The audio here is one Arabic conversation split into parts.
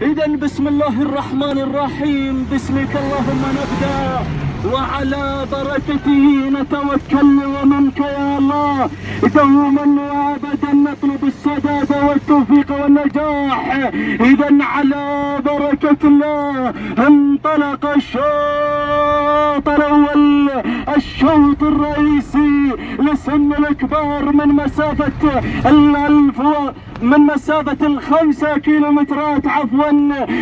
إذا بسم الله الرحمن الرحيم، باسمك اللهم نبدأ وعلى بركته نتوكل ومنك يا الله دوما وابدا نطلب السداد والتوفيق والنجاح. إذا على بركة الله انطلق الشوط الأول، الشوط الرئيسي لسن الكبار من مسافة ال5 كيلومترات عفوا.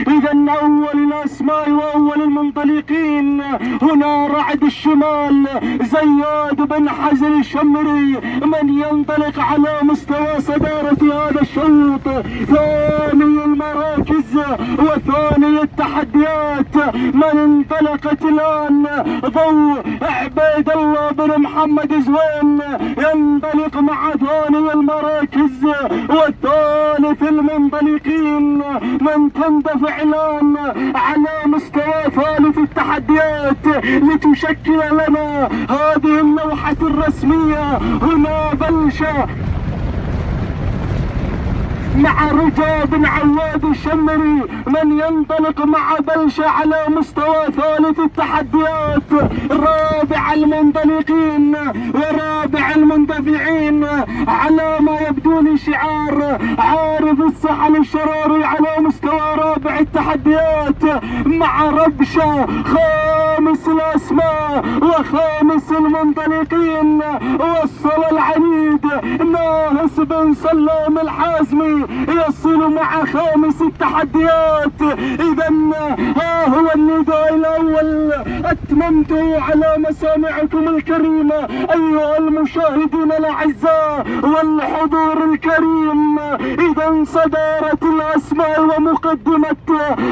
إذا أول الأسماء وأول المنطلقين هنا رعد الشمال زياد بن حزن الشمري من ينطلق على مستوى صدارة هذا الشوط. ثاني المراكز وثاني التحديات من انطلقت الآن ضوء عبيد الله بن محمد زوين ينطلق مع ثاني المراكز والثالث المنطلقين من تندفع الآن على مستوى ثالث التحديات لتشكل لنا هذه اللوحة الرسمية. هنا بلشة مع رجاء بن عواد الشمري من ينطلق مع بلشة على مستوى ثالث التحديات. رابع المنطلقين ورابع المندفعين على ما يبدو لي شعار عارف السحل الشراري على مستوى رابع التحديات مع ربشة خامس الأسماء وخامس المنطلقين. وصل العنيد ناهس بن سلام الحازمي يصل مع خامس التحديات. إذا ها هو النداء الأول أتممته على مسامعكم الكريمة أيها المشاهدين الأعزاء والحضور الكريم. إذا صدارة الأسماء ومقدمة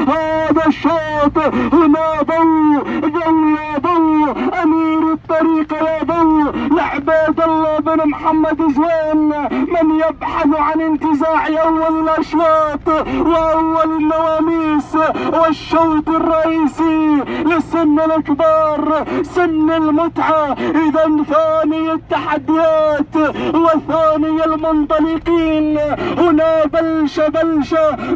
هذا الشوط هنا ضوء أمير الطريق يا ضوء لعبيد الله بن محمد زوين من يبحث عن انتزاع أول الأشواط وأول النواميس والشوط الرئيسي لسن الكبار سن المتعة. إذا ثاني التحديات وثاني المنطلقين هنا بلشة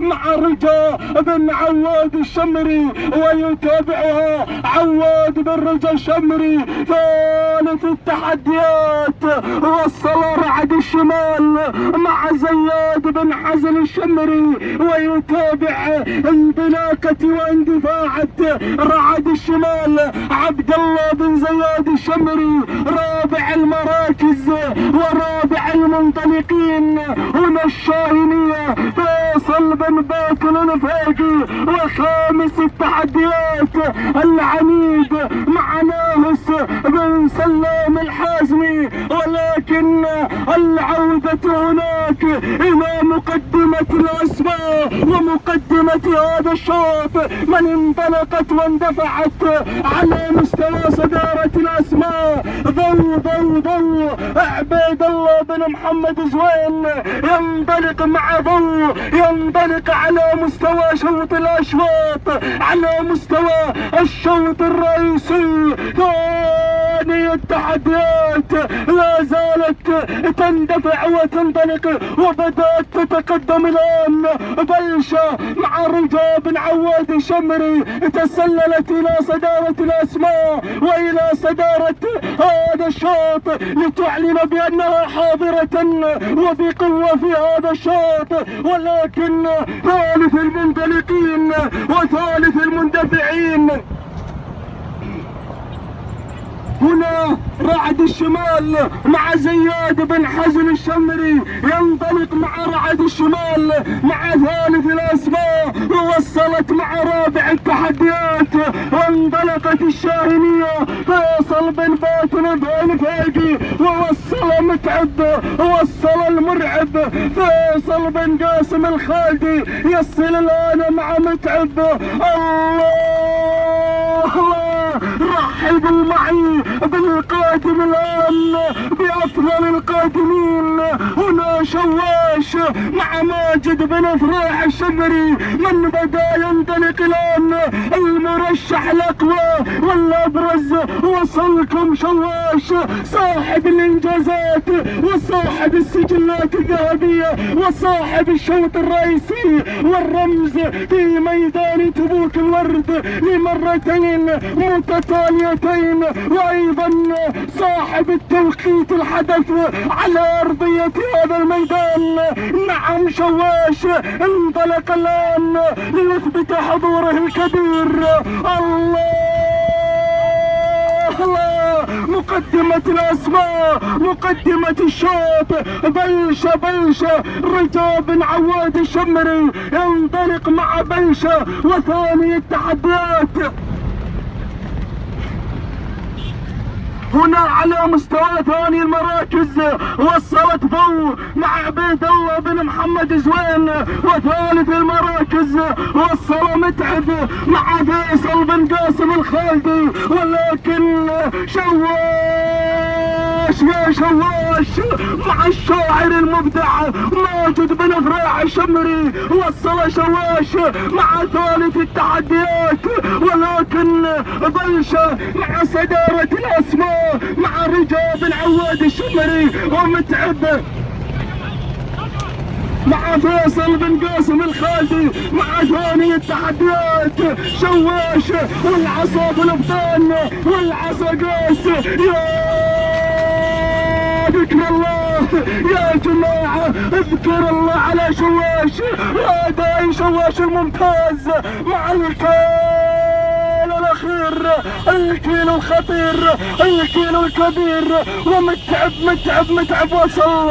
مع رجاء بن عواد الشمري ويتابعها عواد بن رجا الشمري. ثالث التحديات وصل رعد الشمال مع زياد بن حزن الشمري ويتابع انطلاقة واندفاعة رعد الشمال عبد الله بن زياد الشمري. رابع المراكز ورابع المنطلقين هنا الشاهينية فيصل بن باكل الفاقي. وخامس التحديات العنيد مع ناهس بن سلام الحازمي. ولكن العودة هناك إلى مقدمة الأسماء ومقدمة هذا الشوط من انطلقت واندفعت على مستوى صدارة الأسماء. ضوء عبيد الله بن محمد زوين ينطلق مع ضوء ينطلق على مستوى شوط الأشواط على مستوى الشوط الرئيسي. ثاني التحديات لا زالت تندفع وتنطلق وبدأت تتقدم الآن بلشة مع رجاء بن عواد الشمري تسللت إلى صدارة الأسماء وإلى صدارة هذا الشوط لتعلن بأنها حاضرة وبقوة في هذا الشوط. ولكن ثالث المنطلقين وثالث المندفعين هنا رعد الشمال مع زياد بن حزن الشمري ينطلق مع رعد الشمال مع ثالث الأسماء. ووصلت مع رابع التحديات وانطلقت الشاهينية فيصل بن باطن بن فاقي. ووصل متعب ووصل المرعب فيصل بن قاسم الخالدي يصل الآن مع متعب. الله رحبوا معي بالقادم الآن بأفضل القادمين. هنا شواش مع ماجد بن فريح الشمري من بدا ينطلق الآن المرشح الأقوى والأبرز. وصلكم شواش صاحب الإنجازات وصاحب السجلات الذهبية وصاحب الشوط الرئيسي والرمز في ميدان تبوك الورد لمرتين متتاليتين، وأيضا صاحب التوقيت الحدث على أرضية هذا الميدان. نعم شواش انطلق الآن ليثبت حضوره الكبير. الله، مقدمة الأسماء، مقدمة الشوط، بلشة رجاء بن عواد الشمري ينطلق مع بلشة وثاني التحديات. هنا على مستوى ثاني المراكز وصلت ضو مع عبيد الله بن محمد زوين، وثالث المراكز وصل متعب مع فيصل بن قاسم الخالدي. ولكن شواش يا شواش مع الشاعر المبدع ماجد بن فريح الشمري وصل شواش مع ثالث التحديات. ولكن بلشة مع صدارة الأسماء مع رجاء بن عواد الشمري ومتعب مع فيصل بن قاسم الخالدي مع ثاني التحديات. شواش والعصا بالابطان والعصا قاس. يا ذكر الله يا جماعة، اذكر الله على شواش. هذا شواش الممتاز مع الكيل الأخير، الكيل الخطير، الكيل الكبير. ومتعب وصل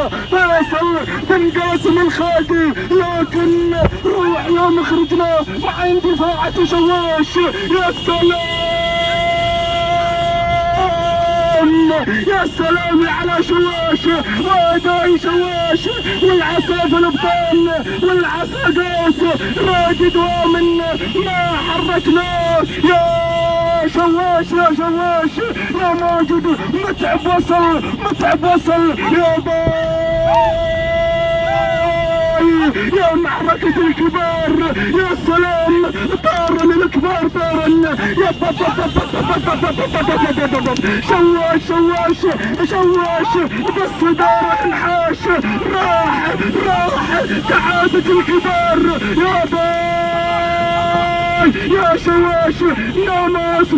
بن قاسم الخالدي. لكن روح يا مخرجنا مع اندفاعة شواش. يا سلام يا سلام على شواش واداي شواش والعصا في الابطان والعصا قاس. راجد ومن ما حركناه. يا شواش يا شواش يا ماجد، متعب وصل يا باي يا معركة الكبار. يا سلام طار للكبار طار. يا شواش بس دار انحاش. راح تعادت الكبار. يا باي يا شواش ناموس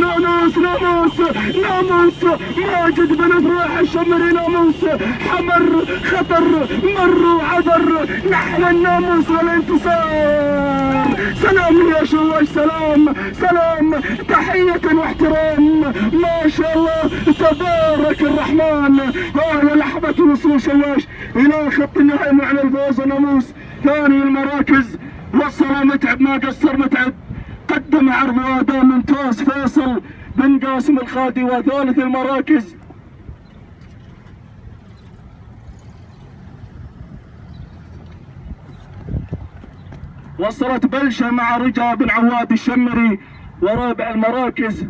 ماجد بن فريح الشمري ناموس. حمر خطر مر وعبر نحن الناموس والانتصار. سلام يا شواش، سلام تحية واحترام. ما شاء الله تبارك الرحمن. هذه لحظة وصول شواش الى خط النهاية مع الفوز وناموس. ثاني المراكز وصل متعب، ما قصر متعب، قدم عرض واداء ممتاز فيصل بن قاسم الخالدي. وثالث المراكز وصلت بلشة مع رجاء بن عواد الشمري. ورابع المراكز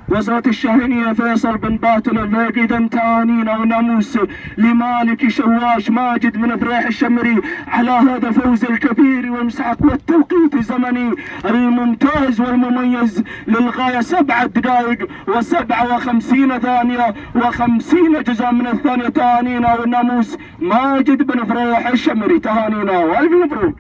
وصلت الشاهينية فيصل بن باطل الفاقدا تانينا وناموس لمالك شواش ماجد بن فريح الشمري على هذا الفوز الكبير والمسحق والتوقيت الزمني الممتاز والمميز للغاية. 7 دقائق و57 ثانية و50 جزء من الثانية. تهانينا والناموس ماجد بن فريح الشمري، تهانينا والف مبروك.